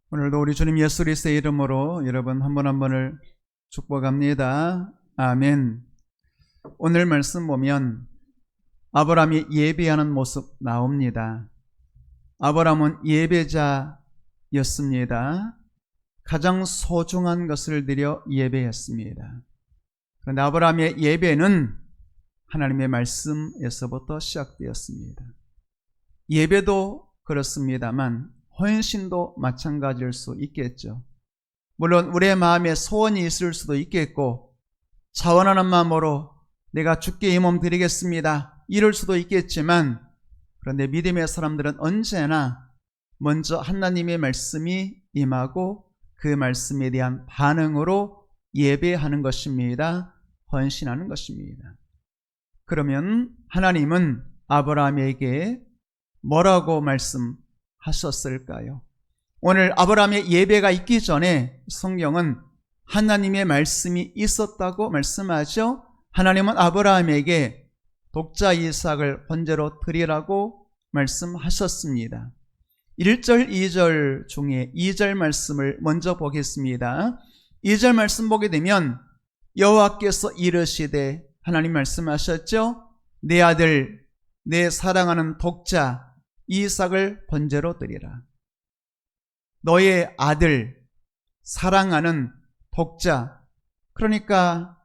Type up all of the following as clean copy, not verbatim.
오늘도 우리 주님 예수 그리스도의 이름으로 여러분 한 분 한 분을 축복합니다. 아멘. 오늘 말씀 보면 아브라함이 예배하는 모습 나옵니다. 아브라함은 예배자였습니다. 가장 소중한 것을 드려 예배했습니다. 그런데 아브라함의 예배는 하나님의 말씀에서부터 시작되었습니다. 예배도 그렇습니다만 헌신도 마찬가지일 수 있겠죠. 물론 우리의 마음에 소원이 있을 수도 있겠고 자원하는 마음으로 내가 주께 이 몸 드리겠습니다 이럴 수도 있겠지만, 그런데 믿음의 사람들은 언제나 먼저 하나님의 말씀이 임하고 그 말씀에 대한 반응으로 예배하는 것입니다. 헌신하는 것입니다. 그러면 하나님은 아브라함에게 뭐라고 말씀하셨을까요? 오늘 아브라함의 예배가 있기 전에 성경은 하나님의 말씀이 있었다고 말씀하죠. 하나님은 아브라함에게 독자 이삭을 번제로 드리라고 말씀하셨습니다. 1절, 2절 중에 2절 말씀을 먼저 보겠습니다. 2절 말씀 보게 되면 여호와께서 이르시되, 하나님 말씀하셨죠. 내 아들, 내 사랑하는 독자 이삭을 번제로 드리라. 너의 아들, 사랑하는 독자, 그러니까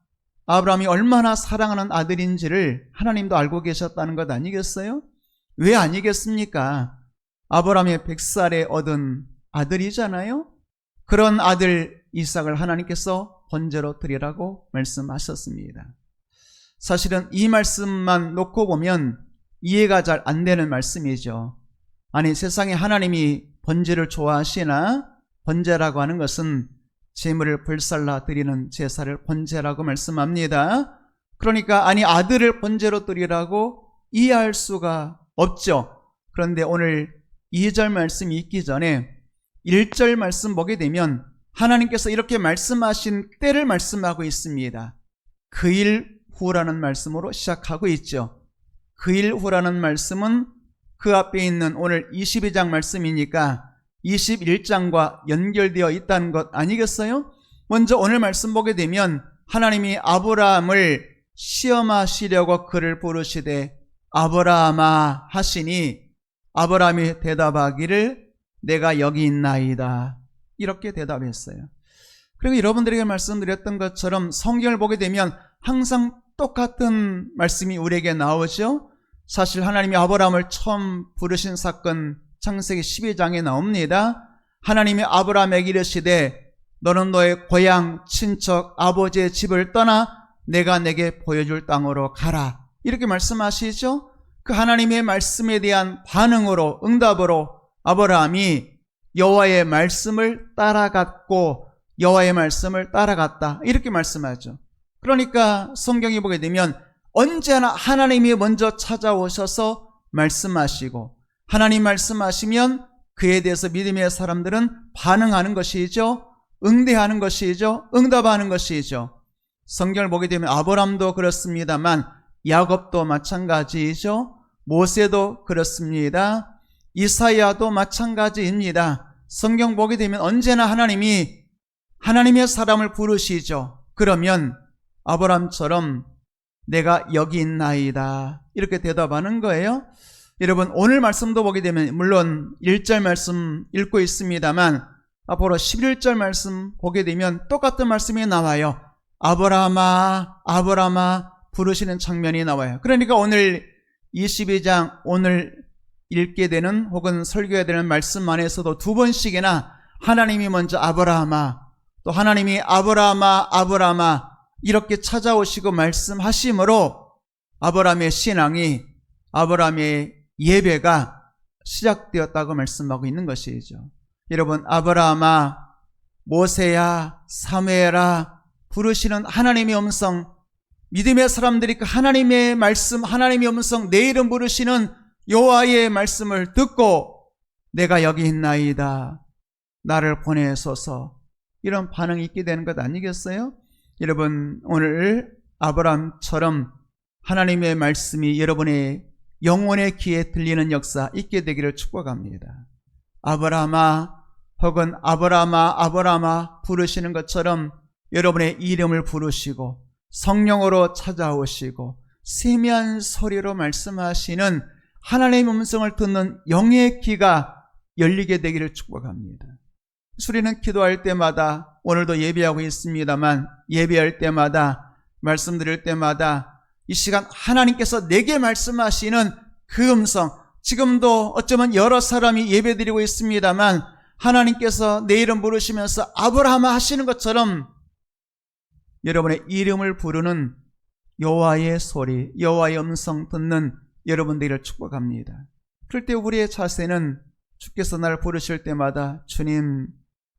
아브라함이 얼마나 사랑하는 아들인지를 하나님도 알고 계셨다는 것 아니겠어요? 왜 아니겠습니까? 아브라함의 100살에 얻은 아들이잖아요. 그런 아들 이삭을 하나님께서 번제로 드리라고 말씀하셨습니다. 사실은 이 말씀만 놓고 보면 이해가 잘 안 되는 말씀이죠. 아니, 세상에 하나님이 번제를 좋아하시나? 번제라고 하는 것은 제물을 불살라 드리는 제사를 번제라고 말씀합니다. 그러니까 아니, 아들을 번제로 드리라고 이해할 수가 없죠. 그런데 오늘 2절 말씀이 있기 전에 1절 말씀 보게 되면 하나님께서 이렇게 말씀하신 때를 말씀하고 있습니다. 그 일 후라는 말씀으로 시작하고 있죠. 그 일 후라는 말씀은 그 앞에 있는 오늘 22장 말씀이니까 21장과 연결되어 있다는 것 아니겠어요? 먼저 오늘 말씀 보게 되면 하나님이 아브라함을 시험하시려고 그를 부르시되 아브라함아 하시니, 아브라함이 대답하기를 내가 여기 있나이다 이렇게 대답했어요. 그리고 여러분들에게 말씀드렸던 것처럼 성경을 보게 되면 항상 똑같은 말씀이 우리에게 나오죠. 사실 하나님이 아브라함을 처음 부르신 사건 창세기 12장에 나옵니다. 하나님이 아브라함에게 이르시되 너는 너의 고향, 친척, 아버지의 집을 떠나 내가 내게 보여줄 땅으로 가라 이렇게 말씀하시죠. 그 하나님의 말씀에 대한 반응으로, 응답으로 아브라함이 여호와의 말씀을 따라갔고 여호와의 말씀을 따라갔다 이렇게 말씀하죠. 그러니까 성경이 보게 되면 언제나 하나님이 먼저 찾아오셔서 말씀하시고, 하나님 말씀하시면 그에 대해서 믿음의 사람들은 반응하는 것이죠. 응대하는 것이죠. 응답하는 것이죠. 성경을 보게 되면 아브라함도 그렇습니다만 야곱도 마찬가지이죠. 모세도 그렇습니다. 이사야도 마찬가지입니다. 성경 보게 되면 언제나 하나님이 하나님의 사람을 부르시죠. 그러면 아브라함처럼 내가 여기 있나이다 이렇게 대답하는 거예요. 여러분, 오늘 말씀도 보게 되면 물론 1절 말씀 읽고 있습니다만 앞으로 11절 말씀 보게 되면 똑같은 말씀이 나와요. 아브라함아, 아브라함아 부르시는 장면이 나와요. 그러니까 오늘 22장 오늘 읽게 되는 혹은 설교해야 되는 말씀 안에서도 두 번씩이나 하나님이 먼저 아브라함아, 또 하나님이 아브라함아, 아브라함아 이렇게 찾아오시고 말씀하심으로 아브라함의 신앙이, 아브라함의 예배가 시작되었다고 말씀하고 있는 것이죠. 여러분, 아브라함아, 모세야, 사무엘아 부르시는 하나님의 음성, 믿음의 사람들이 그 하나님의 말씀, 하나님의 음성, 내 이름 부르시는 여호와의 말씀을 듣고 내가 여기 있나이다, 나를 보내소서 이런 반응이 있게 되는 것 아니겠어요? 여러분, 오늘 아브라함처럼 하나님의 말씀이 여러분의 영혼의 귀에 들리는 역사 있게 되기를 축복합니다. 아브라함아, 혹은 아브라함아 아브라함아 부르시는 것처럼 여러분의 이름을 부르시고 성령으로 찾아오시고 세미한 소리로 말씀하시는 하나님의 음성을 듣는 영의 귀가 열리게 되기를 축복합니다. 우리는 기도할 때마다, 오늘도 예배하고 있습니다만 예배할 때마다, 말씀드릴 때마다 이 시간 하나님께서 내게 말씀하시는 그 음성, 지금도 어쩌면 여러 사람이 예배드리고 있습니다만 하나님께서 내 이름 부르시면서 아브라함아 하시는 것처럼 여러분의 이름을 부르는 여호와의 소리, 여호와의 음성 듣는 여러분들을 축복합니다. 그럴 때 우리의 자세는 주께서 나를 부르실 때마다 주님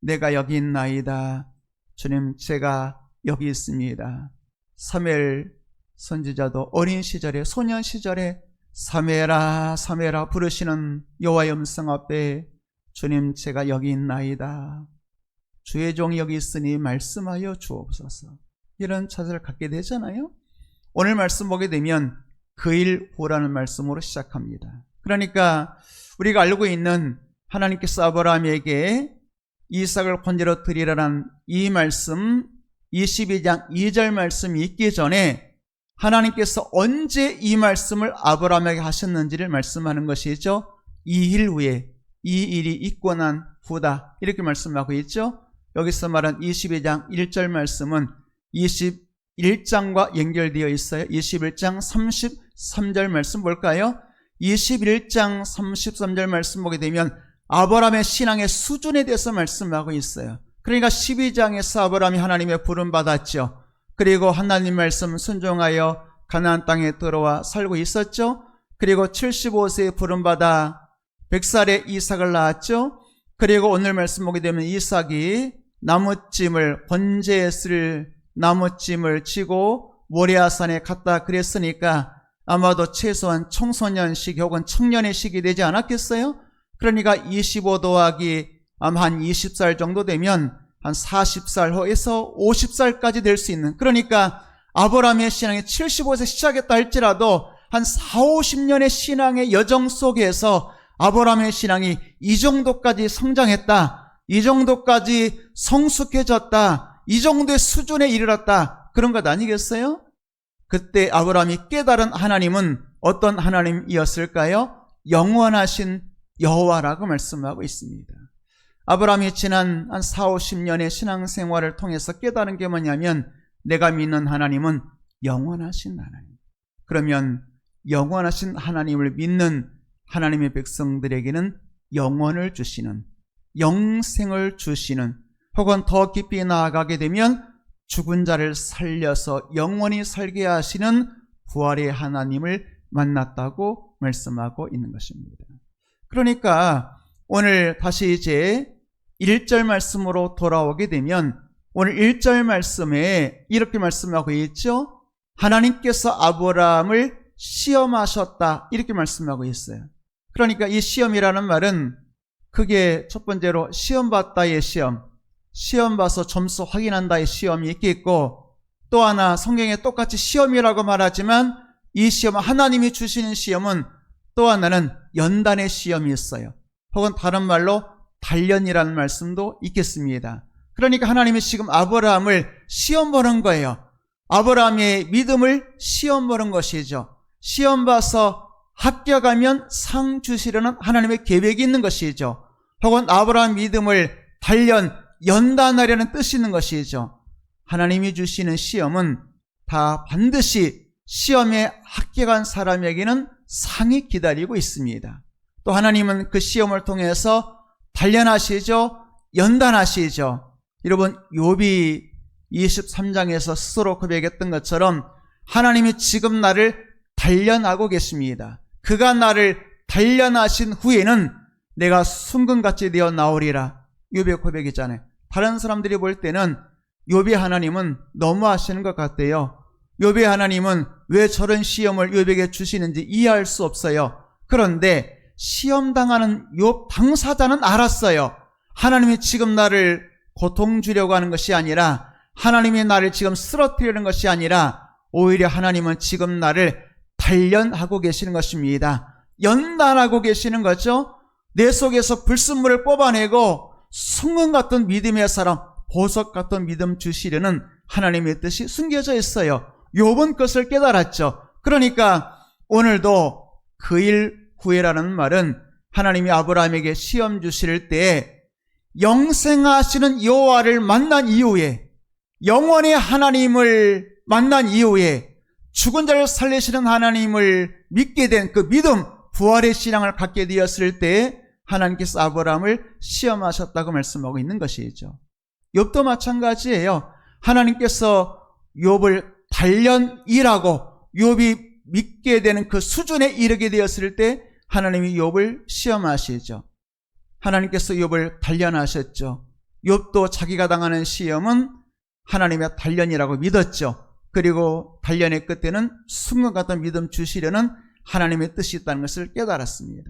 내가 여기 있나이다, 주님 제가 여기 있습니다. 사무엘 선지자도 어린 시절에, 소년 시절에 사무엘아 사무엘아 부르시는 여호와의 음성 앞에 주님 제가 여기 있나이다, 주의 종이 여기 있으니 말씀하여 주옵소서, 이런 자세를 갖게 되잖아요. 오늘 말씀 보게 되면 그 일 보라는 말씀으로 시작합니다. 그러니까 우리가 알고 있는 하나님께서 아브라함에게 이삭을 번제로 드리라는 이 말씀 22장 2절 말씀이 있기 전에 하나님께서 언제 이 말씀을 아브라함에게 하셨는지를 말씀하는 것이죠. 이 일 후에, 이 일이 있고 난 후다, 이렇게 말씀하고 있죠. 여기서 말한 22장 1절 말씀은 21장과 연결되어 있어요. 21장 33절 말씀 볼까요? 21장 33절 말씀 보게 되면 아브라함의 신앙의 수준에 대해서 말씀하고 있어요. 그러니까 12장에서 아브라함이 하나님의 부름 받았죠. 그리고 하나님 말씀 순종하여 가나안 땅에 들어와 살고 있었죠. 그리고 75세에 부름 받아 100살에 이삭을 낳았죠. 그리고 오늘 말씀 보게 되면 이삭이 나무찜을, 번제에 쓸 나무찜을 지고 모리아산에 갔다 그랬으니까 아마도 최소한 청소년식 혹은 청년의 시기 되지 않았겠어요? 그러니까 25 더하기 아마 한 20살 정도 되면 한 40살 후에서 50살까지 될 수 있는, 그러니까 아브라함의 신앙이 75세 시작했다 할지라도 한 4, 50년의 신앙의 여정 속에서 아브라함의 신앙이 이 정도까지 성장했다, 이 정도까지 성숙해졌다, 이 정도의 수준에 이르렀다, 그런 것 아니겠어요? 그때 아브라함이 깨달은 하나님은 어떤 하나님이었을까요? 영원하신 여호와라고 말씀하고 있습니다. 아브라함이 지난 한 4, 50년의 신앙생활을 통해서 깨달은 게 뭐냐면 내가 믿는 하나님은 영원하신 하나님. 그러면 영원하신 하나님을 믿는 하나님의 백성들에게는 영원을 주시는, 영생을 주시는, 혹은 더 깊이 나아가게 되면 죽은 자를 살려서 영원히 살게 하시는 부활의 하나님을 만났다고 말씀하고 있는 것입니다. 그러니까 오늘 다시 이제 1절 말씀으로 돌아오게 되면 오늘 1절 말씀에 이렇게 말씀하고 있죠. 하나님께서 아브라함을 시험하셨다, 이렇게 말씀하고 있어요. 그러니까 이 시험이라는 말은 크게 첫 번째로 시험 봤다의 시험, 시험 봐서 점수 확인한다의 시험이 있겠고, 또 하나 성경에 똑같이 시험이라고 말하지만 이 시험, 하나님이 주시는 시험은 또 하나는 연단의 시험이 있어요. 혹은 다른 말로 단련이라는 말씀도 있겠습니다. 그러니까 하나님이 지금 아브라함을 시험 보는 거예요. 아브라함의 믿음을 시험 보는 것이죠. 시험 봐서 합격하면 상 주시려는 하나님의 계획이 있는 것이죠. 혹은 아브라함 믿음을 단련, 연단하려는 뜻이 있는 것이죠. 하나님이 주시는 시험은 다 반드시 시험에 합격한 사람에게는 상이 기다리고 있습니다. 또 하나님은 그 시험을 통해서 단련하시죠, 연단하시죠. 여러분, 욥이 23장에서 스스로 고백했던 것처럼 하나님이 지금 나를 단련하고 계십니다. 그가 나를 단련하신 후에는 내가 순금같이 되어 나오리라, 욥의 고백이잖아요. 다른 사람들이 볼 때는 욥의 하나님은 너무하시는 것 같대요. 욥의 하나님은 왜 저런 시험을 욥에게 주시는지 이해할 수 없어요. 그런데 시험당하는 욥 당사자는 알았어요. 하나님이 지금 나를 고통 주려고 하는 것이 아니라, 하나님이 나를 지금 쓰러뜨리는 것이 아니라 오히려 하나님은 지금 나를 단련하고 계시는 것입니다. 연단하고 계시는 거죠. 내 속에서 불순물을 뽑아내고 순금 같은 믿음의 사람, 보석 같은 믿음 주시려는 하나님의 뜻이 숨겨져 있어요. 욥은 그것을 깨달았죠. 그러니까 오늘도 그 일 후에라는 말은 하나님이 아브라함에게 시험 주실 때에 영생하시는 여호와를 만난 이후에, 영원의 하나님을 만난 이후에 죽은 자를 살리시는 하나님을 믿게 된 그 믿음, 부활의 신앙을 갖게 되었을 때 하나님께서 아브라함을 시험하셨다고 말씀하고 있는 것이죠. 욥도 마찬가지예요. 하나님께서 욥을 단련이라고 욥이 믿게 되는 그 수준에 이르게 되었을 때 하나님이 욥을 시험하시죠. 하나님께서 욥을 단련하셨죠. 욥도 자기가 당하는 시험은 하나님의 단련이라고 믿었죠. 그리고 단련의 끝에는 순금 같은 믿음 주시려는 하나님의 뜻이 있다는 것을 깨달았습니다.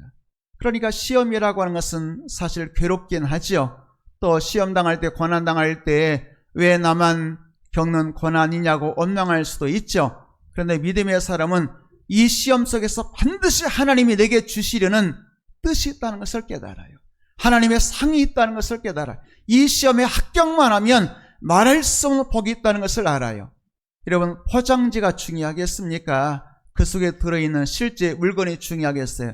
그러니까 시험이라고 하는 것은 사실 괴롭긴 하죠. 또 시험 당할 때, 고난 당할 때 왜 나만 겪는 고난이냐고 원망할 수도 있죠. 그런데 믿음의 사람은 이 시험 속에서 반드시 하나님이 내게 주시려는 뜻이 있다는 것을 깨달아요. 하나님의 상이 있다는 것을 깨달아요. 이 시험에 합격만 하면 말할 수 없는 복이 있다는 것을 알아요. 여러분, 포장지가 중요하겠습니까? 그 속에 들어있는 실제 물건이 중요하겠어요?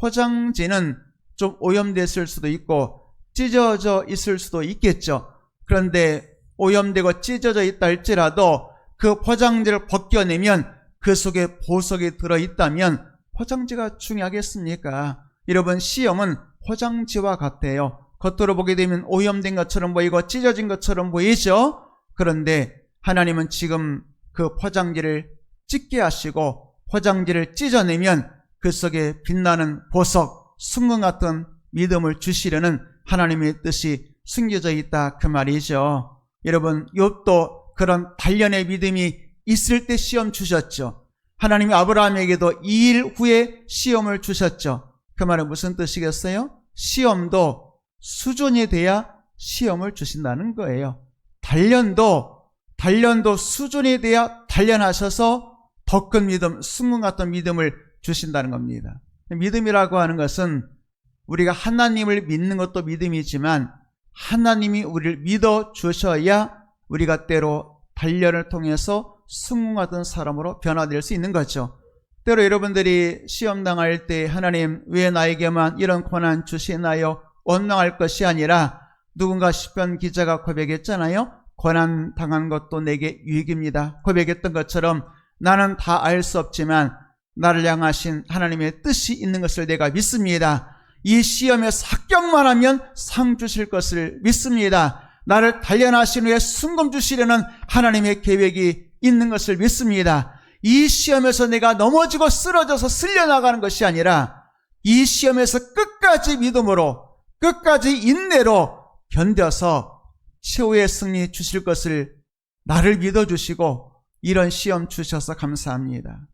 포장지는 좀 오염됐을 수도 있고 찢어져 있을 수도 있겠죠. 그런데 오염되고 찢어져 있다 할지라도 그 포장지를 벗겨내면 그 속에 보석이 들어있다면 포장지가 중요하겠습니까? 여러분, 시험은 포장지와 같아요. 겉으로 보게 되면 오염된 것처럼 보이고 찢어진 것처럼 보이죠. 그런데 하나님은 지금 그 포장지를 찢게 하시고 포장지를 찢어내면 그 속에 빛나는 보석, 순금 같은 믿음을 주시려는 하나님의 뜻이 숨겨져 있다, 그 말이죠. 여러분, 욥도 그런 단련의 믿음이 있을 때 시험 주셨죠. 하나님이 아브라함에게도 2일 후에 시험을 주셨죠. 그 말은 무슨 뜻이겠어요? 시험도 수준이 돼야 시험을 주신다는 거예요. 단련도 수준이 돼야 단련하셔서 더 큰 믿음, 순금 같은 믿음을 주신다는 겁니다. 믿음이라고 하는 것은 우리가 하나님을 믿는 것도 믿음이지만 하나님이 우리를 믿어 주셔야 우리가 때로 단련을 통해서 순금 같은 사람으로 변화될 수 있는 거죠. 때로 여러분들이 시험 당할 때 하나님 왜 나에게만 이런 고난 주시나요? 원망할 것이 아니라 누군가 시편 기자가 고백했잖아요. 고난 당한 것도 내게 유익입니다. 고백했던 것처럼 나는 다 알 수 없지만 나를 향하신 하나님의 뜻이 있는 것을 내가 믿습니다. 이 시험에서 합격만 하면 상 주실 것을 믿습니다. 나를 단련하신 후에 순금 주시려는 하나님의 계획이 있는 것을 믿습니다. 이 시험에서 내가 넘어지고 쓰러져서 쓸려나가는 것이 아니라 이 시험에서 끝까지 믿음으로, 끝까지 인내로 견뎌서 최후의 승리 주실 것을 나를 믿어주시고 이런 시험 주셔서 감사합니다.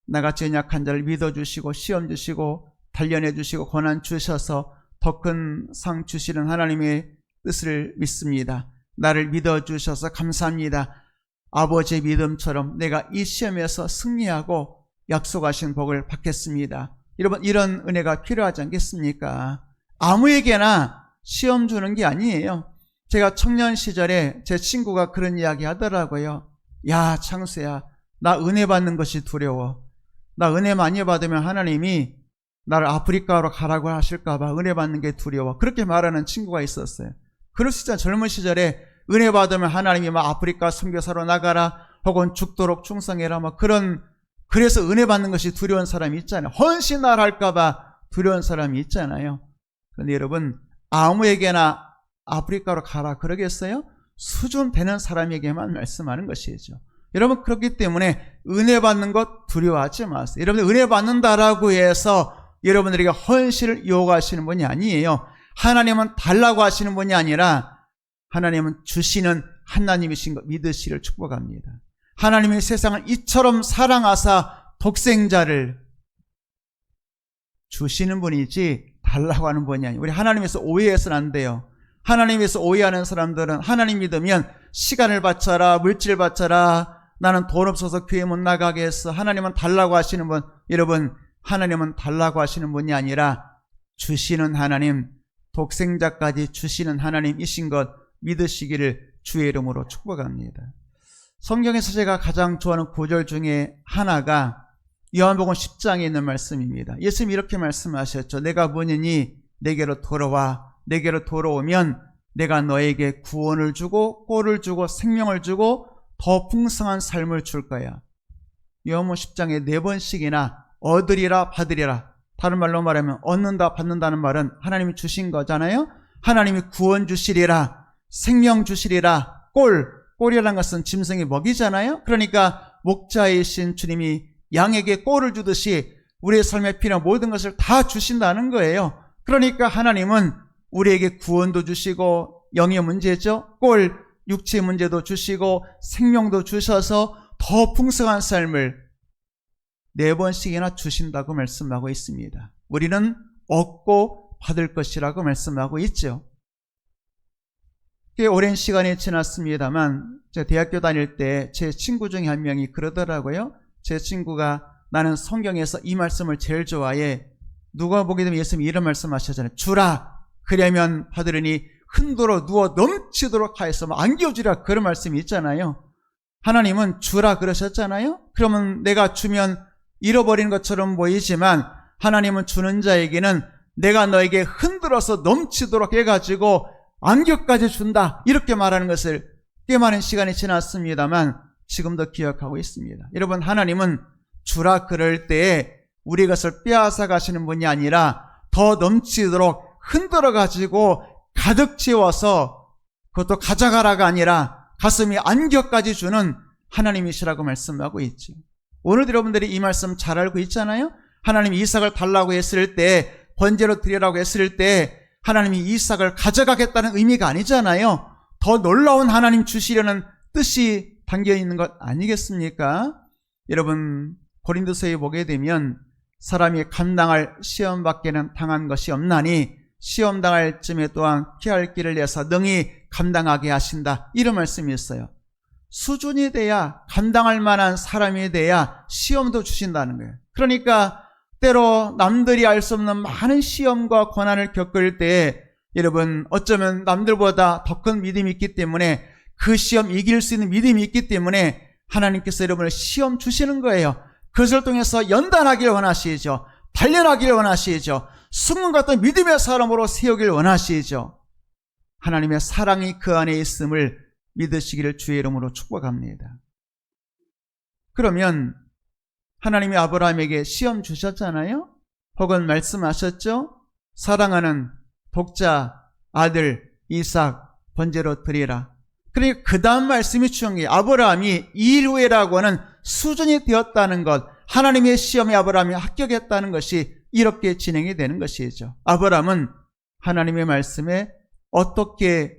나같이 연약한 자를 믿어주시고 시험 주시고 단련해 주시고 고난 주셔서 더 큰 상 주시는 하나님의 뜻을 믿습니다. 나를 믿어주셔서 감사합니다. 아버지의 믿음처럼 내가 이 시험에서 승리하고 약속하신 복을 받겠습니다. 여러분, 이런 은혜가 필요하지 않겠습니까? 아무에게나 시험 주는 게 아니에요. 제가 청년 시절에 제 친구가 그런 이야기 하더라고요. 야, 창수야, 나 은혜 받는 것이 두려워. 나 은혜 많이 받으면 하나님이 나를 아프리카로 가라고 하실까봐 은혜 받는 게 두려워. 그렇게 말하는 친구가 있었어요. 그럴 수 있잖아요. 젊은 시절에 은혜 받으면 하나님이 막 아프리카 선교사로 나가라 혹은 죽도록 충성해라 그래서 은혜 받는 것이 두려운 사람이 있잖아요. 헌신을 할까봐 두려운 사람이 있잖아요. 그런데 여러분, 아무에게나 아프리카로 가라 그러겠어요? 수준 되는 사람에게만 말씀하는 것이죠. 여러분, 그렇기 때문에 은혜 받는 것 두려워하지 마세요. 여러분들 은혜 받는다라고 해서 여러분들에게 헌신을 요구하시는 분이 아니에요. 하나님은 달라고 하시는 분이 아니라 하나님은 주시는 하나님이신 것 믿으시기를 축복합니다. 하나님이 세상을 이처럼 사랑하사 독생자를 주시는 분이지 달라고 하는 분이 아니에요. 우리 하나님에서 오해해서는 안 돼요. 하나님에서 오해하는 사람들은 하나님 믿으면 시간을 바쳐라, 물질 바쳐라, 나는 돈 없어서 교회 못 나가게 했어. 하나님은 달라고 하시는 분. 여러분, 하나님은 달라고 하시는 분이 아니라 주시는 하나님, 독생자까지 주시는 하나님이신 것 믿으시기를 주의 이름으로 축복합니다. 성경에서 제가 가장 좋아하는 구절 중에 하나가 요한복음 10장에 있는 말씀입니다. 예수님이 이렇게 말씀하셨죠. 내가 문이니 내게로 돌아와. 내게로 돌아오면 내가 너에게 구원을 주고 꼴을 주고 생명을 주고 더 풍성한 삶을 줄 거야. 요한복음 10장에 4번씩이나 얻으리라 받으리라. 다른 말로 말하면 얻는다 받는다는 말은 하나님이 주신 거잖아요. 하나님이 구원 주시리라, 생명 주시리라. 꼴이라는 것은 짐승의 먹이잖아요. 그러니까 목자이신 주님이 양에게 꼴을 주듯이 우리의 삶에 필요한 모든 것을 다 주신다는 거예요. 그러니까 하나님은 우리에게 구원도 주시고 영의 문제죠. 육체의 문제도 주시고 생명도 주셔서 더 풍성한 삶을 4번씩이나 주신다고 말씀하고 있습니다. 우리는 얻고 받을 것이라고 말씀하고 있죠. 꽤 오랜 시간이 지났습니다만 제가 대학교 다닐 때 제 친구 중에 한 명이 그러더라고요. 제 친구가 나는 성경에서 이 말씀을 제일 좋아해. 누가 보게 되면 예수님이 이런 말씀하셨잖아요. 주라 그러면 받으리니 흔들어 누워 넘치도록 하여서 안겨주라, 그런 말씀이 있잖아요. 하나님은 주라 그러셨잖아요. 그러면 내가 주면 잃어버리는 것처럼 보이지만 하나님은 주는 자에게는 내가 너에게 흔들어서 넘치도록 해가지고 안겨까지 준다, 이렇게 말하는 것을 꽤 많은 시간이 지났습니다만 지금도 기억하고 있습니다. 여러분, 하나님은 주라 그럴 때에 우리 것을 빼앗아 가시는 분이 아니라 더 넘치도록 흔들어 가지고 가득 채워서 그것도 가져가라가 아니라 가슴이 안겨까지 주는 하나님이시라고 말씀하고 있죠. 오늘 여러분들이 이 말씀 잘 알고 있잖아요. 하나님이 이삭을 달라고 했을 때, 번제로 드리라고 했을 때 하나님이 이삭을 가져가겠다는 의미가 아니잖아요. 더 놀라운 하나님 주시려는 뜻이 담겨 있는 것 아니겠습니까? 여러분, 고린도서에 보게 되면 사람이 감당할 시험 밖에는 당한 것이 없나니 시험 당할 쯤에 또한 피할 길을 내서 능히 감당하게 하신다, 이런 말씀이 있어요. 수준이 돼야, 감당할 만한 사람이 돼야 시험도 주신다는 거예요. 그러니까 때로 남들이 알 수 없는 많은 시험과 고난을 겪을 때 여러분, 어쩌면 남들보다 더 큰 믿음이 있기 때문에, 그 시험 이길 수 있는 믿음이 있기 때문에 하나님께서 여러분을 시험 주시는 거예요. 그것을 통해서 연단하길 원하시죠. 단련하길 원하시죠. 승문 같은 믿음의 사람으로 세우길 원하시죠. 하나님의 사랑이 그 안에 있음을 믿으시기를 주의 이름으로 축복합니다. 그러면 하나님이 아브라함에게 시험 주셨잖아요. 혹은 말씀하셨죠. 사랑하는 독자 아들 이삭 번제로 드리라. 그러니까 그 다음 말씀이 중요한 게, 아브라함이 이 일 후에라고 하는 수준이 되었다는 것, 하나님의 시험에 아브라함이 합격했다는 것이 이렇게 진행이 되는 것이죠. 아브라함은 하나님의 말씀에 어떻게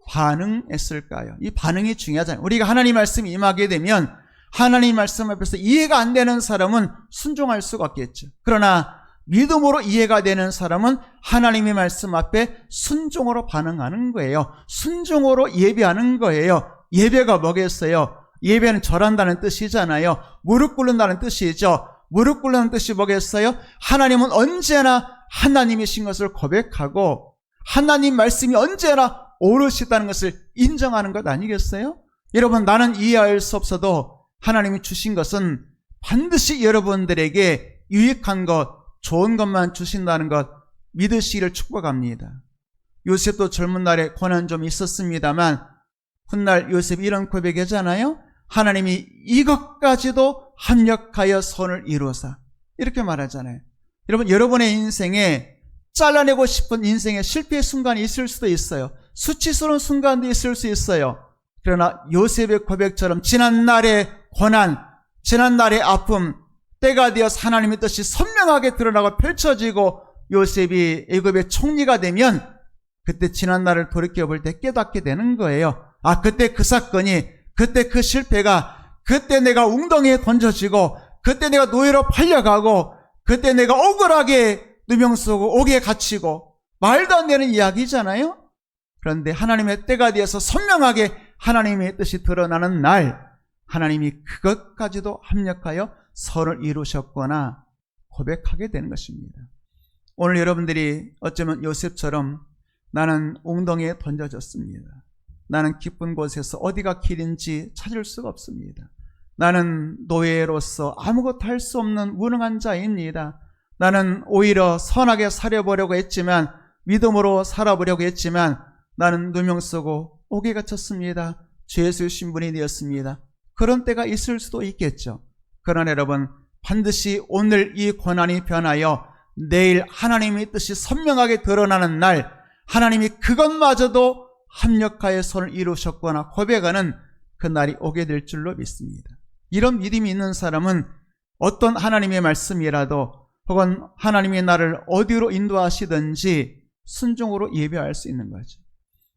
반응했을까요? 이 반응이 중요하잖아요. 우리가 하나님 말씀이 임하게 되면 하나님 말씀 앞에서 이해가 안 되는 사람은 순종할 수가 없겠죠. 그러나 믿음으로 이해가 되는 사람은 하나님의 말씀 앞에 순종으로 반응하는 거예요. 순종으로 예배하는 거예요. 예배가 뭐겠어요? 예배는 절한다는 뜻이잖아요. 무릎 꿇는다는 뜻이죠. 무릎 꿇는 뜻이 뭐겠어요? 하나님은 언제나 하나님이신 것을 고백하고 하나님 말씀이 언제나 옳으시다는 것을 인정하는 것 아니겠어요? 여러분, 나는 이해할 수 없어도 하나님이 주신 것은 반드시 여러분들에게 유익한 것, 좋은 것만 주신다는 것 믿으시기를 축복합니다. 요셉도 젊은 날에 고난 좀 있었습니다만 훗날 요셉이 이런 고백하잖아요. 하나님이 이것까지도 합력하여 선을 이루사, 이렇게 말하잖아요. 여러분, 여러분의 인생에 잘라내고 싶은 인생의 실패의 순간이 있을 수도 있어요. 수치스러운 순간도 있을 수 있어요. 그러나 요셉의 고백처럼 지난날의 고난, 지난날의 아픔, 때가 되어서 하나님의 뜻이 선명하게 드러나고 펼쳐지고 요셉이 애굽의 총리가 되면 그때 지난날을 돌이켜볼 때 깨닫게 되는 거예요. 아, 그때 그 사건이, 그때 그 실패가, 그때 내가 웅덩이에 던져지고, 그때 내가 노예로 팔려가고, 그때 내가 억울하게 누명 쓰고 옥에 갇히고, 말도 안 되는 이야기잖아요. 그런데 하나님의 때가 되어서 선명하게 하나님의 뜻이 드러나는 날, 하나님이 그것까지도 합력하여 선을 이루셨거나 고백하게 되는 것입니다. 오늘 여러분들이 어쩌면 요셉처럼 나는 웅덩이에 던져졌습니다. 나는 깊은 곳에서 어디가 길인지 찾을 수가 없습니다. 나는 노예로서 아무것도 할 수 없는 무능한 자입니다. 나는 오히려 선하게 살아보려고 했지만, 믿음으로 살아보려고 했지만 나는 누명 쓰고 옥에 갇혔습니다. 죄수의 신분이 되었습니다. 그런 때가 있을 수도 있겠죠. 그러나 여러분, 반드시 오늘 이 고난이 변하여 내일 하나님의 뜻이 선명하게 드러나는 날, 하나님이 그것마저도 합력하여 손을 이루셨거나 고백하는 그 날이 오게 될 줄로 믿습니다. 이런 믿음이 있는 사람은 어떤 하나님의 말씀이라도 혹은 하나님의 나를 어디로 인도하시든지 순종으로 예배할 수 있는 거죠.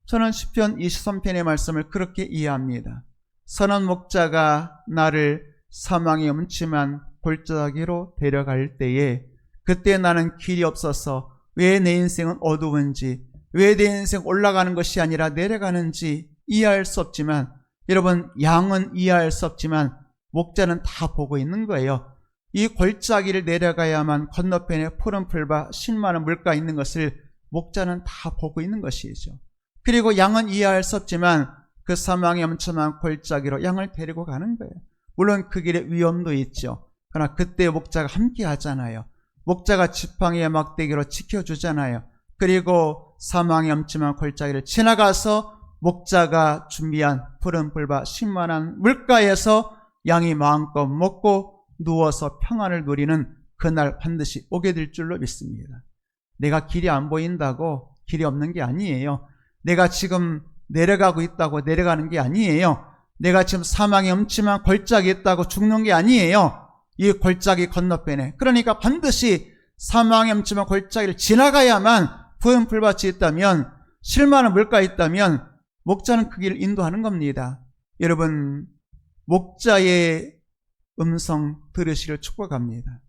저는 시편 23편의 말씀을 그렇게 이해합니다. 선한 목자가 나를 사망의 음침한 골짜기로 데려갈 때에, 그때 나는 길이 없어서 왜 내 인생은 어두운지, 왜 내 인생 올라가는 것이 아니라 내려가는지 이해할 수 없지만, 여러분, 양은 이해할 수 없지만 목자는 다 보고 있는 거예요. 이 골짜기를 내려가야만 건너편에 푸른 풀과 실 많은 물가 있는 것을 목자는 다 보고 있는 것이죠. 그리고 양은 이해할 수 없지만 그 사망의 엄청난 골짜기로 양을 데리고 가는 거예요. 물론 그 길에 위험도 있죠. 그러나 그때 목자가 함께 하잖아요. 목자가 지팡이의 막대기로 지켜주잖아요. 그리고 사망의 엄침한 골짜기를 지나가서 목자가 준비한 푸른 풀과 신만한 물가에서 양이 마음껏 먹고 누워서 평안을 누리는 그날 반드시 오게 될 줄로 믿습니다. 내가 길이 안 보인다고 길이 없는 게 아니에요. 내가 지금 내려가고 있다고 내려가는 게 아니에요. 내가 지금 사망의 엄침한 골짜기에 있다고 죽는 게 아니에요. 이 골짜기 건너편에, 그러니까 반드시 사망의 엄침한 골짜기를 지나가야만 푸른 풀밭이 있다면, 실 많은 물가에 있다면 목자는 그 길을 인도하는 겁니다. 여러분, 목자의 음성 들으시길 축복합니다.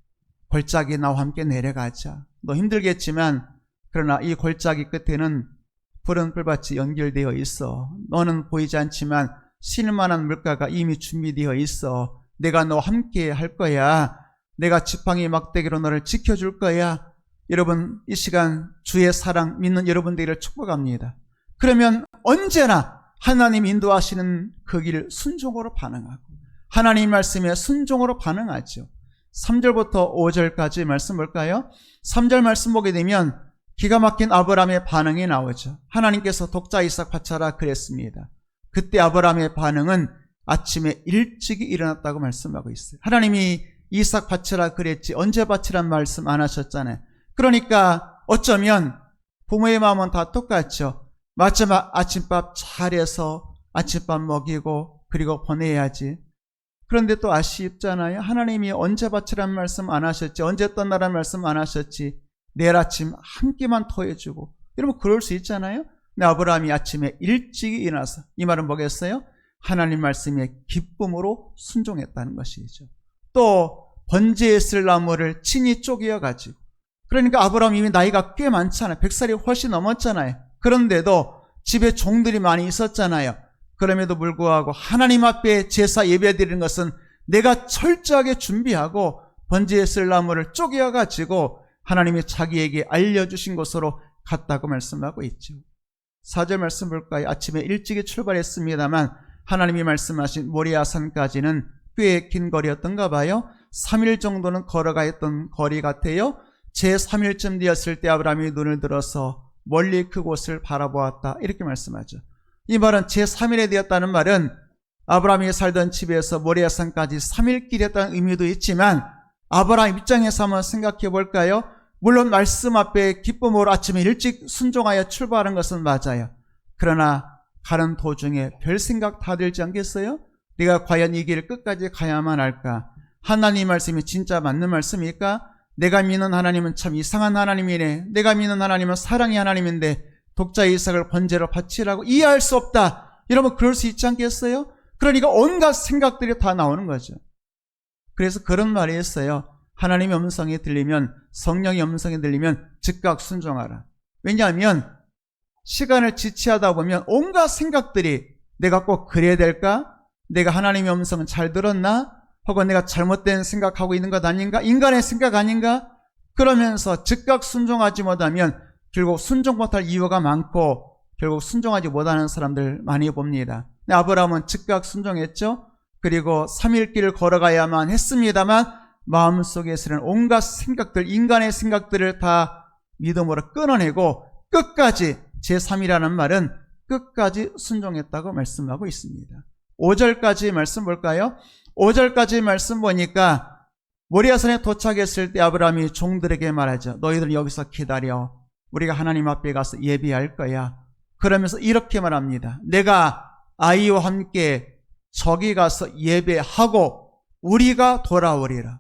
골짜기 나와 함께 내려가자. 너 힘들겠지만 그러나 이 골짜기 끝에는 푸른 풀밭이 연결되어 있어. 너는 보이지 않지만 쉴만한 물가가 이미 준비되어 있어. 내가 너와 함께 할 거야. 내가 지팡이 막대기로 너를 지켜줄 거야. 여러분, 이 시간 주의 사랑 믿는 여러분들을 축복합니다. 그러면 언제나 하나님 인도하시는 그 길을 순종으로 반응하고 하나님 말씀에 순종으로 반응하죠. 3절부터 5절까지 말씀 볼까요? 3절 말씀 보게 되면 기가 막힌 아브라함의 반응이 나오죠. 하나님께서 독자 이삭 바쳐라 그랬습니다. 그때 아브라함의 반응은 아침에 일찍이 일어났다고 말씀하고 있어요. 하나님이 이삭 바쳐라 그랬지 언제 바치란 말씀 안 하셨잖아요. 그러니까 어쩌면 부모의 마음은 다 똑같죠. 마지막 아침밥 잘해서 아침밥 먹이고 그리고 보내야지. 그런데 또 아쉽잖아요. 하나님이 언제 바치란 말씀 안 하셨지, 언제 떠나란 말씀 안 하셨지, 내일 아침 한 끼만 토해주고. 여러분 그럴 수 있잖아요. 근데 아브라함이 아침에 일찍 일어나서, 이 말은 뭐겠어요? 하나님 말씀에 기쁨으로 순종했다는 것이죠. 또 번제에 쓸 나무를 친히 쪼개어가지고, 그러니까 아브라함이 이미 나이가 꽤 많잖아요. 100살이 훨씬 넘었잖아요. 그런데도 집에 종들이 많이 있었잖아요. 그럼에도 불구하고 하나님 앞에 제사 예배드리는 것은 내가 철저하게 준비하고 번제에 쓸 나무를 쪼개어가지고 하나님이 자기에게 알려주신 곳으로 갔다고 말씀하고 있죠. 4절 말씀 볼까요? 아침에 일찍이 출발했습니다만 하나님이 말씀하신 모리아산까지는 꽤 긴 거리였던가 봐요. 3일 정도는 걸어가 있던 거리 같아요. 제3일쯤 되었을 때 아브라함이 눈을 들어서 멀리 그곳을 바라보았다, 이렇게 말씀하죠. 이 말은 제3일에 되었다는 말은 아브라함이 살던 집에서 모리아산까지 3일 길이었다는 의미도 있지만, 아브라함 입장에서 한번 생각해 볼까요? 물론 말씀 앞에 기쁨으로 아침에 일찍 순종하여 출발하는 것은 맞아요. 그러나 가는 도중에 별 생각 다 들지 않겠어요? 내가 과연 이 길을 끝까지 가야만 할까? 하나님 말씀이 진짜 맞는 말씀일까? 내가 믿는 하나님은 참 이상한 하나님이네. 내가 믿는 하나님은 사랑의 하나님인데 독자 이삭을 번제로 바치라고 이해할 수 없다. 여러분 그럴 수 있지 않겠어요? 그러니까 온갖 생각들이 다 나오는 거죠. 그래서 그런 말이 있어요. 하나님의 음성이 들리면, 성령의 음성이 들리면 즉각 순종하라. 왜냐하면 시간을 지체하다 보면 온갖 생각들이, 내가 꼭 그래야 될까? 내가 하나님의 음성은 잘 들었나? 혹은 내가 잘못된 생각하고 있는 것 아닌가? 인간의 생각 아닌가? 그러면서 즉각 순종하지 못하면 결국 순종 못할 이유가 많고 결국 순종하지 못하는 사람들 많이 봅니다. 아브라함은 즉각 순종했죠. 그리고 3일 길을 걸어가야만 했습니다만 마음속에서는 온갖 생각들, 인간의 생각들을 다 믿음으로 끊어내고 끝까지, 제3이라는 말은 끝까지 순종했다고 말씀하고 있습니다. 5절까지 말씀 볼까요? 5절까지 말씀 보니까 모리아산에 도착했을 때 아브라함이 종들에게 말하죠. 너희들 여기서 기다려. 우리가 하나님 앞에 가서 예비할 거야. 그러면서 이렇게 말합니다. 내가 아이와 함께 저기 가서 예배하고 우리가 돌아오리라.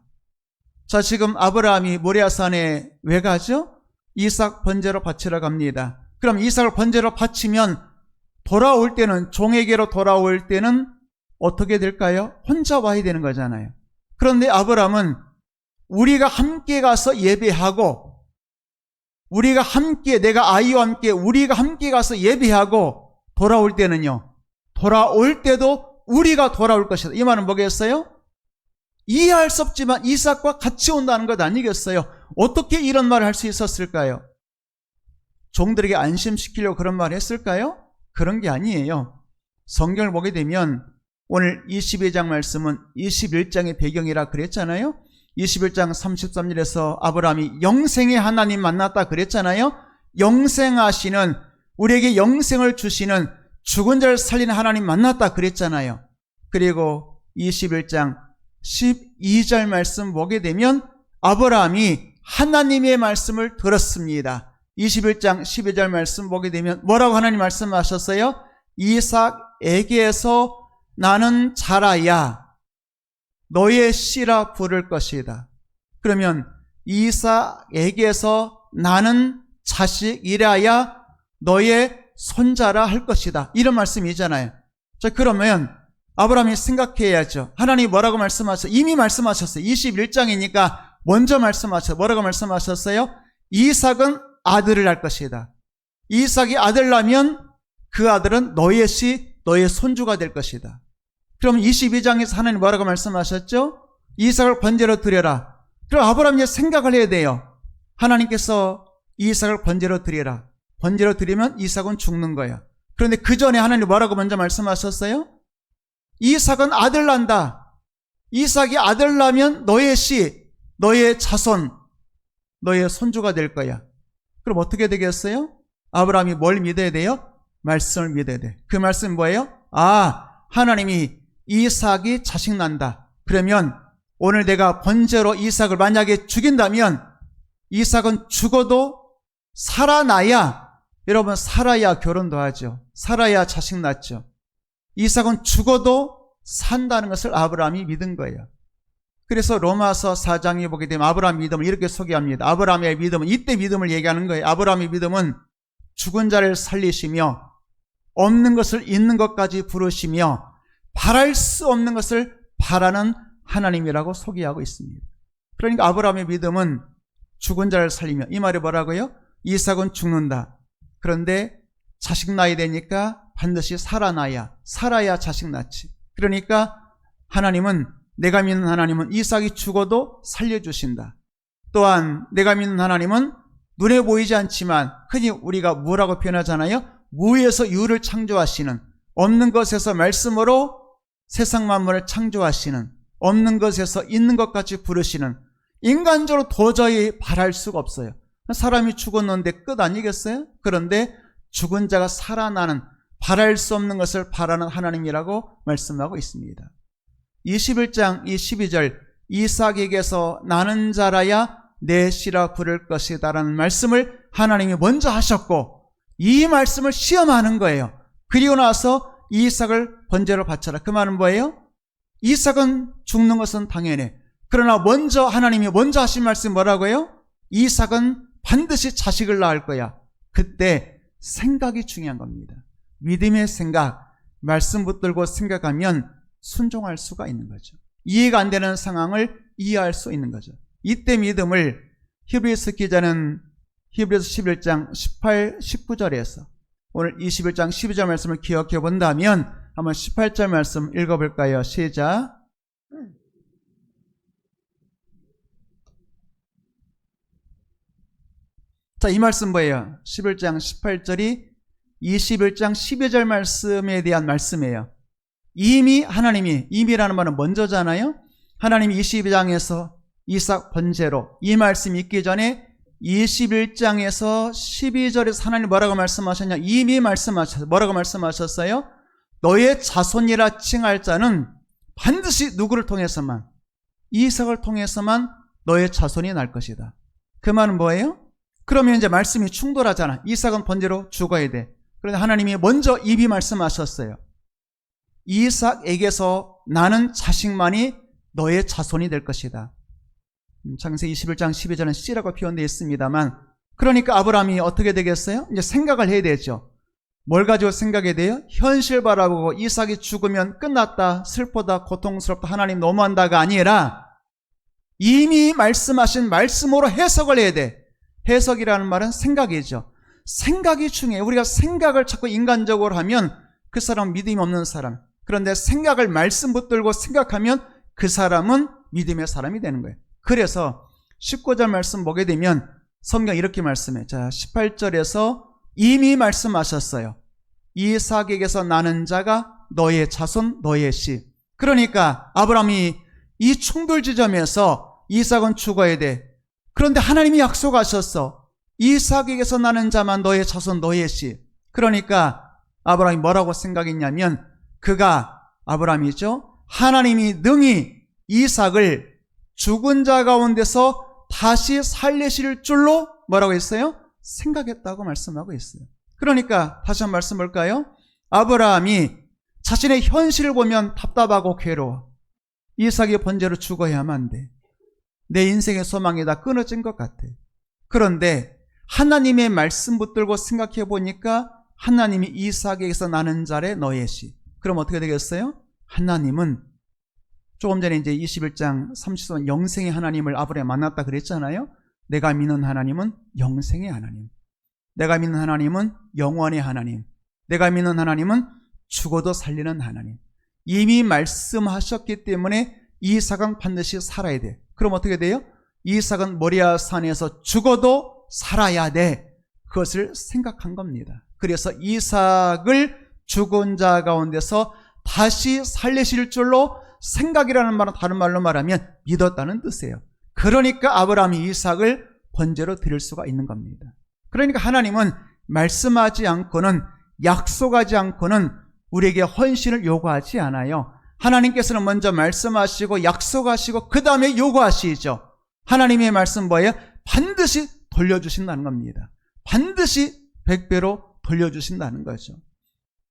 자, 지금 아브라함이 모리아산에 왜 가죠? 이삭 번제로 바치러 갑니다. 그럼 이삭을 번제로 바치면 돌아올 때는, 종에게로 돌아올 때는 어떻게 될까요? 혼자 와야 되는 거잖아요. 그런데 아브라함은 우리가 함께 가서 예배하고, 우리가 함께, 내가 아이와 함께 우리가 함께 가서 예배하고 돌아올 때는요, 돌아올 때도 우리가 돌아올 것이다. 이 말은 뭐겠어요? 이해할 수 없지만 이삭과 같이 온다는 것 아니겠어요? 어떻게 이런 말을 할 수 있었을까요? 종들에게 안심시키려고 그런 말을 했을까요? 그런 게 아니에요. 성경을 보게 되면 오늘 22장 말씀은 21장의 배경이라 그랬잖아요. 21장 33절에서 아브라함이 영생의 하나님 만났다 그랬잖아요. 영생하시는, 우리에게 영생을 주시는, 죽은 자를 살리는 하나님 만났다 그랬잖아요. 그리고 21장 12절 말씀 보게 되면 아브라함이 하나님의 말씀을 들었습니다. 21장 12절 말씀 보게 되면 뭐라고 하나님 말씀하셨어요? 이삭에게서 나는 자라야 너의 씨라 부를 것이다. 그러면 이삭에게서 나는 자식이라야 너의 손자라 할 것이다. 이런 말씀이잖아요. 자, 그러면 아브라함이 생각해야죠. 하나님이 뭐라고 말씀하셨어요? 이미 말씀하셨어요. 21장이니까 먼저 말씀하셨어요. 뭐라고 말씀하셨어요? 이삭은 아들을 낳을 것이다. 이삭이 아들 낳으면 그 아들은 너의 씨, 너의 손주가 될 것이다. 그럼 22장에서 하나님 뭐라고 말씀하셨죠? 이삭을 번제로 드려라. 그럼 아브라함이 생각을 해야 돼요. 하나님께서 이삭을 번제로 드려라. 번제로 드리면 이삭은 죽는 거야. 그런데 그 전에 하나님 뭐라고 먼저 말씀하셨어요? 이삭은 아들 난다. 이삭이 아들 나면 너의 씨, 너의 자손, 너의 손주가 될 거야. 그럼 어떻게 되겠어요? 아브라함이 뭘 믿어야 돼요? 말씀을 믿어야 돼. 그 말씀은 뭐예요? 하나님이 이삭이 자식 난다. 그러면 오늘 내가 번제로 이삭을 만약에 죽인다면 이삭은 죽어도 살아나야, 여러분 살아야 결혼도 하죠. 살아야 자식 낳죠. 이삭은 죽어도 산다는 것을 아브라함이 믿은 거예요. 그래서 로마서 4장에 보게 되면 아브라함 믿음을 이렇게 소개합니다. 아브라함의 믿음은, 이때 믿음을 얘기하는 거예요. 아브라함의 믿음은 죽은 자를 살리시며 없는 것을 있는 것까지 부르시며 바랄 수 없는 것을 바라는 하나님이라고 소개하고 있습니다. 그러니까 아브라함의 믿음은 죽은 자를 살리며, 이 말이 뭐라고요? 이삭은 죽는다. 그런데 자식 낳아야 되니까 반드시 살아야 자식 낳지. 그러니까 하나님은, 내가 믿는 하나님은 이삭이 죽어도 살려주신다. 또한 내가 믿는 하나님은 눈에 보이지 않지만 흔히 우리가 무라고 표현하잖아요. 무에서 유를 창조하시는, 없는 것에서 말씀으로 세상 만물을 창조하시는, 없는 것에서 있는 것까지 부르시는, 인간적으로 도저히 바랄 수가 없어요. 사람이 죽었는데 끝 아니겠어요? 그런데 죽은 자가 살아나는, 바랄 수 없는 것을 바라는 하나님이라고 말씀하고 있습니다. 21장 12절 이삭에게서 나는 자라야 내 씨라 부를 것이다 라는 말씀을 하나님이 먼저 하셨고, 이 말씀을 시험하는 거예요. 그리고 나서 이삭을 번제로 바쳐라. 그 말은 뭐예요? 이삭은 죽는 것은 당연해. 그러나 먼저 하나님이 먼저 하신 말씀이 뭐라고요? 이삭은 반드시 자식을 낳을 거야. 그때 생각이 중요한 겁니다. 믿음의 생각, 말씀 붙들고 생각하면 순종할 수가 있는 거죠. 이해가 안 되는 상황을 이해할 수 있는 거죠. 이때 믿음을 히브리서 기자는 히브리서 11장 18, 19절에서 오늘 21장 12절 말씀을 기억해 본다면 한번 18절 말씀 읽어볼까요? 시작. 자, 이 말씀 뭐예요? 11장 18절이 21장 12절 말씀에 대한 말씀이에요. 이미 하나님이, 이미라는 말은 먼저잖아요. 하나님이 22장에서 이삭 번제로, 이 말씀이 있기 전에 21장에서 12절에서 하나님 뭐라고 말씀하셨냐? 이미 말씀하셨어요. 뭐라고 말씀하셨어요? 너의 자손이라 칭할 자는 반드시 누구를 통해서만, 이삭을 통해서만 너의 자손이 날 것이다. 그 말은 뭐예요? 그러면 이제 말씀이 충돌하잖아. 이삭은 번제로 죽어야 돼. 그런데 하나님이 먼저 이미 말씀하셨어요. 이삭에게서 나는 자식만이 너의 자손이 될 것이다. 창세기 21장 12절은 씨라고 표현되어 있습니다만, 그러니까 아브라함이 어떻게 되겠어요? 이제 생각을 해야 되죠. 뭘 가지고 생각해야 돼요? 현실 바라보고 이삭이 죽으면 끝났다, 슬프다, 고통스럽다, 하나님 너무한다가 아니라 이미 말씀하신 말씀으로 해석을 해야 돼. 해석이라는 말은 생각이죠. 생각이 중요해요. 우리가 생각을 자꾸 인간적으로 하면 그 사람은 믿음이 없는 사람. 그런데 생각을 말씀 붙들고 생각하면 그 사람은 믿음의 사람이 되는 거예요. 그래서 19절 말씀 보게 되면 성경 이렇게 말씀해. 자, 18절에서 이미 말씀하셨어요. 이삭에게서 나는 자가 너의 자손, 너의 씨. 그러니까 아브라함이 이 충돌 지점에서 이삭은 죽어야 돼. 그런데 하나님이 약속하셨어. 이삭에게서 나는 자만 너의 자손, 너의 씨. 그러니까 아브라함이 뭐라고 생각했냐면, 그가, 아브라함이죠, 하나님이 능히 이삭을 죽은 자 가운데서 다시 살리실 줄로 뭐라고 했어요? 생각했다고 말씀하고 있어요. 그러니까 다시 한 번 말씀 볼까요? 아브라함이 자신의 현실을 보면 답답하고 괴로워. 이삭이 번제로 죽어야만 돼. 내 인생의 소망이 다 끊어진 것 같아. 그런데 하나님의 말씀 붙들고 생각해 보니까 하나님이 이삭에게서 나는 자래 너의 씨. 그럼 어떻게 되겠어요? 하나님은 조금 전에 이제 21장 30절 영생의 하나님을 아브라함이 만났다 그랬잖아요. 내가 믿는 하나님은 영생의 하나님. 내가 믿는 하나님은 영원의 하나님. 내가 믿는 하나님은 죽어도 살리는 하나님. 이미 말씀하셨기 때문에 이삭은 반드시 살아야 돼. 그럼 어떻게 돼요? 이삭은 모리아 산에서 죽어도 살아야 돼. 그것을 생각한 겁니다. 그래서 이삭을 죽은 자 가운데서 다시 살리실 줄로 생각이라는 말은 다른 말로 말하면 믿었다는 뜻이에요. 그러니까 아브라함이 이삭을 번제로 드릴 수가 있는 겁니다. 그러니까 하나님은 말씀하지 않고는, 약속하지 않고는 우리에게 헌신을 요구하지 않아요. 하나님께서는 먼저 말씀하시고 약속하시고 그 다음에 요구하시죠. 하나님의 말씀 뭐예요? 반드시 돌려주신다는 겁니다. 반드시 100배로 돌려주신다는 거죠.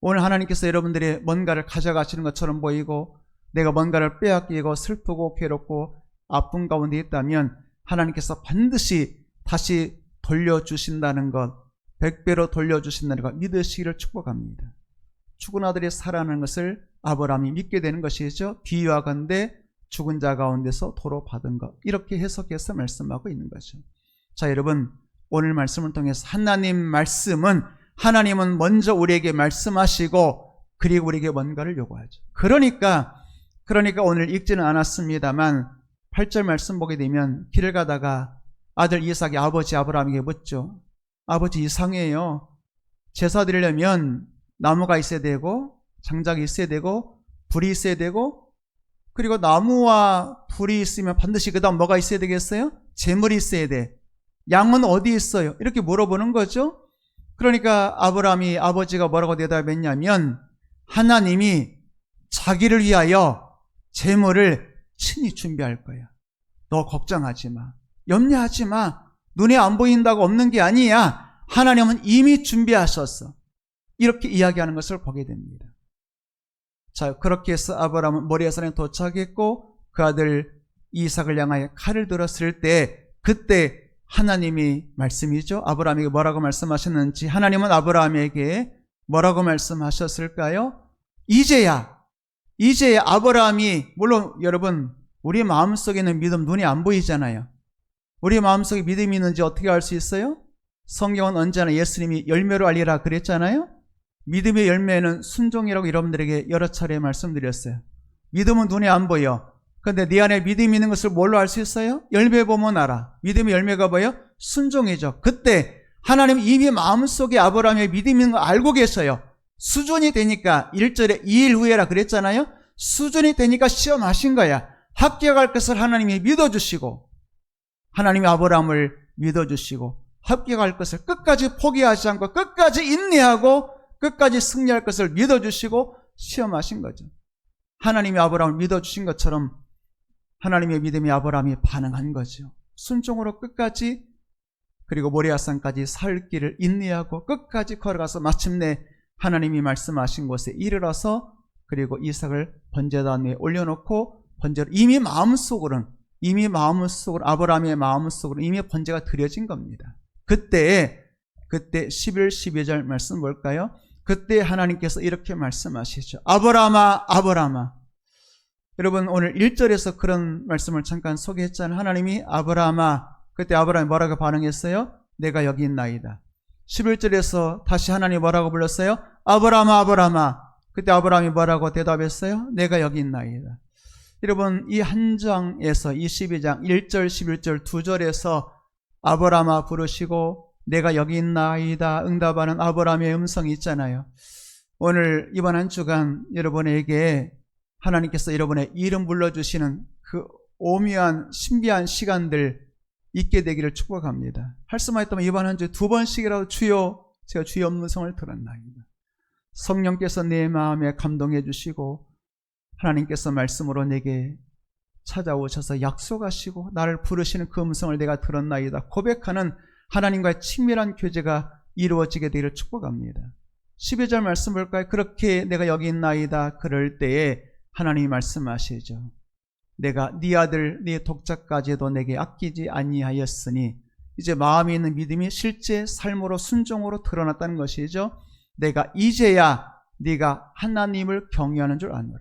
오늘 하나님께서 여러분들이 뭔가를 가져가시는 것처럼 보이고 내가 뭔가를 빼앗기고 슬프고 괴롭고 아픈 가운데 있다면 하나님께서 반드시 다시 돌려주신다는 것, 100배로 돌려주신다는 것 믿으시기를 축복합니다. 죽은 아들이 살아나는 것을 아브라함이 믿게 되는 것이죠. 비유하건대 죽은 자 가운데서 도로 받은 것, 이렇게 해석해서 말씀하고 있는 거죠. 자, 여러분, 오늘 말씀을 통해서 하나님 말씀은, 하나님은 먼저 우리에게 말씀하시고 그리고 우리에게 뭔가를 요구하죠. 그러니까 오늘 읽지는 않았습니다만 8절 말씀 보게 되면 길을 가다가 아들 이삭이 아버지 아브라함에게 묻죠. 아버지, 이상해요. 제사 드리려면 나무가 있어야 되고 장작이 있어야 되고 불이 있어야 되고, 그리고 나무와 불이 있으면 반드시 그 다음 뭐가 있어야 되겠어요? 제물이 있어야 돼. 양은 어디 있어요? 이렇게 물어보는 거죠. 그러니까 아브라함이, 아버지가 뭐라고 대답했냐면, 하나님이 자기를 위하여 제물을 친히 준비할 거야. 너 걱정하지 마. 염려하지 마. 눈에 안 보인다고 없는 게 아니야. 하나님은 이미 준비하셨어. 이렇게 이야기하는 것을 보게 됩니다. 자, 그렇게 해서 아브라함은 모리아산에 도착했고 그 아들 이삭을 향하여 칼을 들었을 때, 그때 하나님이 말씀이죠. 아브라함에게 뭐라고 말씀하셨는지, 하나님은 아브라함에게 뭐라고 말씀하셨을까요? 이제야 아브라함이, 물론 여러분 우리 마음속에는 믿음 눈에 안 보이잖아요. 우리 마음속에 믿음이 있는지 어떻게 알 수 있어요? 성경은 언제나 예수님이 열매로 알리라 그랬잖아요. 믿음의 열매는 순종이라고 여러분들에게 여러 차례 말씀드렸어요. 믿음은 눈에 안 보여. 그런데 네 안에 믿음이 있는 것을 뭘로 알 수 있어요? 열매 보면 알아. 믿음의 열매가 뭐예요? 순종이죠. 그때 하나님 이미 마음속에 아브라함의 믿음이 있는 거 알고 계셔요. 수준이 되니까 1절에 2일 후에라 그랬잖아요. 수준이 되니까 시험하신 거야. 합격할 것을 하나님이 믿어주시고, 하나님이 아브라함을 믿어주시고, 합격할 것을 끝까지 포기하지 않고 끝까지 인내하고 끝까지 승리할 것을 믿어주시고 시험하신 거죠. 하나님이 아브라함을 믿어주신 것처럼 하나님의 믿음이 아브라함이 반응한 거죠. 순종으로 끝까지, 그리고 모리아산까지 살 길을 인내하고 끝까지 걸어가서 마침내 하나님이 말씀하신 곳에 이르러서, 그리고 이삭을 번제단 위에 올려놓고 번제로 이미 마음속으로 아브라함의 마음속으로 이미 번제가 드려진 겁니다. 그때 11, 12절 말씀 볼까요? 그때 하나님께서 이렇게 말씀하시죠. 아브라함아, 아브라함아. 여러분, 오늘 1절에서 그런 말씀을 잠깐 소개했잖아요. 하나님이 아브라함아, 그때 아브라함이 뭐라고 반응했어요? 내가 여기 있나이다. 11절에서 다시 하나님이 뭐라고 불렀어요? 아브라함아, 아브라함아. 그때 아브라함이 뭐라고 대답했어요? 내가 여기 있나이다. 여러분, 이 한 장에서 22장 1절, 11절 두 절에서 아브라함아 부르시고 내가 여기 있나이다 응답하는 아브라함의 음성이 있잖아요. 오늘 이번 한 주간 여러분에게 하나님께서 여러분의 이름 불러주시는 그 오묘한 신비한 시간들 있게 되기를 축복합니다. 할 수만 있다면 이번 한 주 두 번씩이라도 주여, 제가 주의 음성을 들었나이다. 성령께서 내 마음에 감동해 주시고 하나님께서 말씀으로 내게 찾아오셔서 약속하시고 나를 부르시는 그 음성을 내가 들었나이다 고백하는 하나님과의 친밀한 교제가 이루어지게 되기를 축복합니다. 12절 말씀 볼까요? 그렇게 내가 여기 있나이다 그럴 때에 하나님이 말씀하시죠. 내가 네 아들 네 독자까지도 내게 아끼지 아니하였으니, 이제 마음에 있는 믿음이 실제 삶으로 순종으로 드러났다는 것이죠. 내가 이제야 네가 하나님을 경외하는 줄 아노라.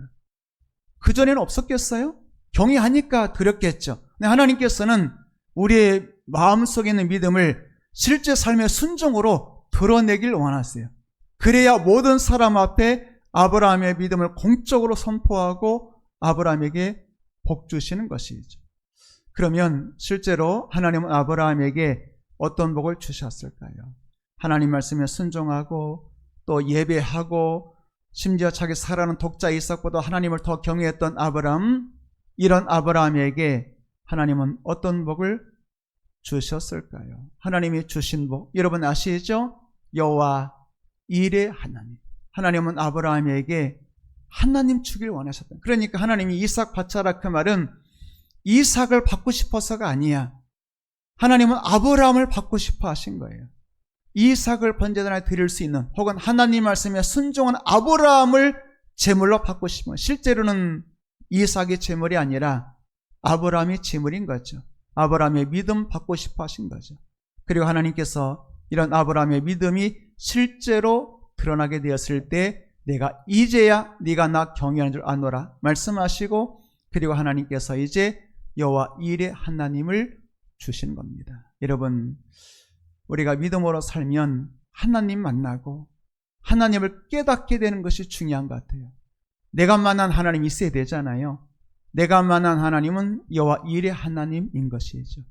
그전에는 없었겠어요? 경외하니까 드렸겠죠. 근데 하나님께서는 우리의 마음속에 있는 믿음을 실제 삶의 순종으로 드러내길 원하세요. 그래야 모든 사람 앞에 아브라함의 믿음을 공적으로 선포하고 아브라함에게 복 주시는 것이죠. 그러면 실제로 하나님은 아브라함에게 어떤 복을 주셨을까요? 하나님 말씀에 순종하고 또 예배하고 심지어 자기 사랑하는 독자 이삭보다 하나님을 더 경외했던 아브라함, 이런 아브라함에게 하나님은 어떤 복을 주셨을까요? 하나님이 주신 복 여러분 아시죠? 여호와 일의 하나님. 하나님은 아브라함에게 하나님 주길 원하셨다. 그러니까 하나님이 이삭 바쳐라 그 말은 이삭을 받고 싶어서가 아니야. 하나님은 아브라함을 받고 싶어 하신 거예요. 이삭을 번제단에 드릴 수 있는, 혹은 하나님 말씀에 순종한 아브라함을 제물로 받고 싶은, 실제로는 이삭이 제물이 아니라 아브라함이 제물인 거죠. 아브라함의 믿음 받고 싶어 하신 거죠. 그리고 하나님께서 이런 아브라함의 믿음이 실제로 드러나게 되었을 때 내가 이제야 네가 나 경외하는 줄 아노라 말씀하시고, 그리고 하나님께서 이제 여호와 일의 하나님을 주신 겁니다. 여러분, 우리가 믿음으로 살면 하나님 만나고 하나님을 깨닫게 되는 것이 중요한 것 같아요. 내가 만난 하나님이 있어야 되잖아요. 내가 만난 하나님은 여호와 일의 하나님인 것이죠.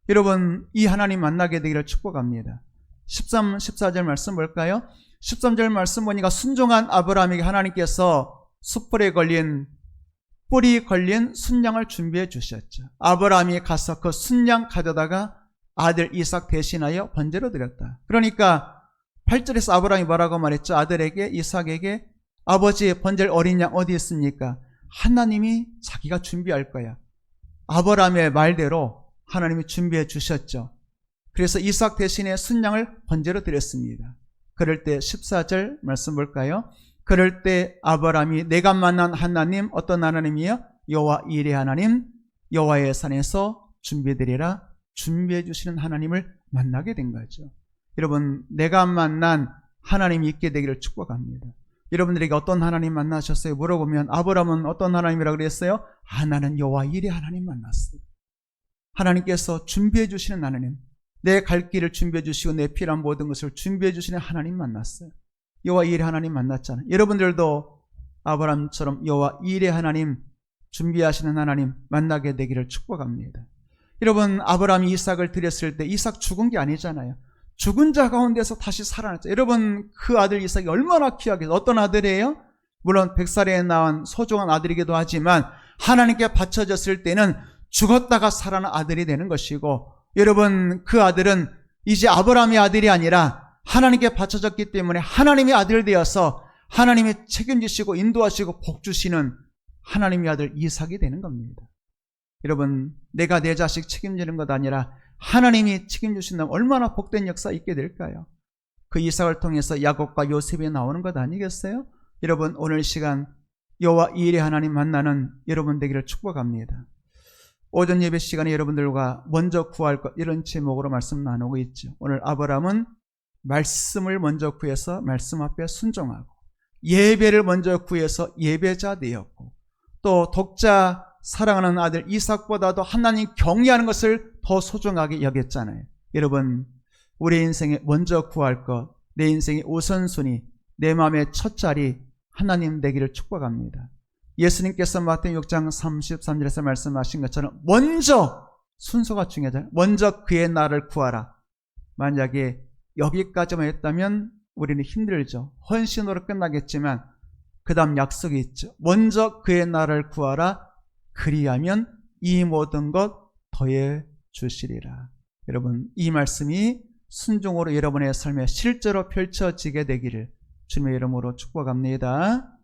여러분, 이 하나님 만나게 되기를 축복합니다. 13, 14절 말씀 볼까요? 13절 말씀 보니까 순종한 아브라함에게 하나님께서 숯불에 걸린, 뿔이 걸린 순양을 준비해 주셨죠. 아브라함이 가서 그 순양 가져다가 아들 이삭 대신하여 번제로 드렸다. 그러니까 8절에서 아브라함이 뭐라고 말했죠? 아들에게, 이삭에게, 아버지 번제를 어린 양 어디 있습니까? 하나님이 자기가 준비할 거야. 아브라함의 말대로 하나님이 준비해 주셨죠. 그래서 이삭 대신에 순양을 번제로 드렸습니다. 그럴 때 14절 말씀 볼까요? 그럴 때 아브라함이 내가 만난 하나님, 어떤 하나님이요? 여호와 일의 하나님, 여호와의 산에서 준비되리라 준비해 주시는 하나님을 만나게 된 거죠. 여러분, 내가 만난 하나님이 있게 되기를 축복합니다. 여러분들에게 어떤 하나님 만나셨어요? 물어보면 아브라함은 어떤 하나님이라고 그랬어요? 나는 여호와 일의 하나님 만났어요. 하나님께서 준비해 주시는 하나님, 내 갈 길을 준비해 주시고 내 필요한 모든 것을 준비해 주시는 하나님 만났어요. 여호와 일의 하나님 만났잖아요. 여러분들도 아브라함처럼 여호와 일의 하나님, 준비하시는 하나님 만나게 되기를 축복합니다. 여러분, 아브라함이 이삭을 드렸을 때 이삭 죽은 게 아니잖아요. 죽은 자 가운데서 다시 살아났죠. 여러분, 그 아들 이삭이 얼마나 귀하겠어요. 어떤 아들이에요? 물론 100살에 낳은 소중한 아들이기도 하지만 하나님께 바쳐졌을 때는 죽었다가 살아난 아들이 되는 것이고, 여러분, 그 아들은 이제 아브라함의 아들이 아니라 하나님께 바쳐졌기 때문에 하나님의 아들 되어서 하나님이 책임지시고 인도하시고 복주시는 하나님의 아들 이삭이 되는 겁니다. 여러분, 내가 내 자식 책임지는 것 아니라 하나님이 책임주신다면 얼마나 복된 역사 있게 될까요? 그 이삭을 통해서 야곱과 요셉이 나오는 것 아니겠어요? 여러분, 오늘 시간 여호와 이레 하나님 만나는 여러분 되기를 축복합니다. 오전 예배 시간에 여러분들과 먼저 구할 것, 이런 제목으로 말씀 나누고 있죠. 오늘 아브라함은 말씀을 먼저 구해서 말씀 앞에 순종하고, 예배를 먼저 구해서 예배자 되었고, 또 독자 사랑하는 아들 이삭보다도 하나님 경외하는 것을 더 소중하게 여겼잖아요. 여러분, 우리 인생에 먼저 구할 것, 내 인생의 우선순위, 내 마음의 첫 자리 하나님 되기를 축복합니다. 예수님께서 마태복음 6장 33절에서 말씀하신 것처럼 먼저 순서가 중요하잖아요. 먼저 그의 나를 구하라. 만약에 여기까지만 했다면 우리는 힘들죠. 헌신으로 끝나겠지만 그 다음 약속이 있죠. 먼저 그의 나를 구하라. 그리하면 이 모든 것 더해 주시리라. 여러분, 이 말씀이 순종으로 여러분의 삶에 실제로 펼쳐지게 되기를 주님의 이름으로 축복합니다.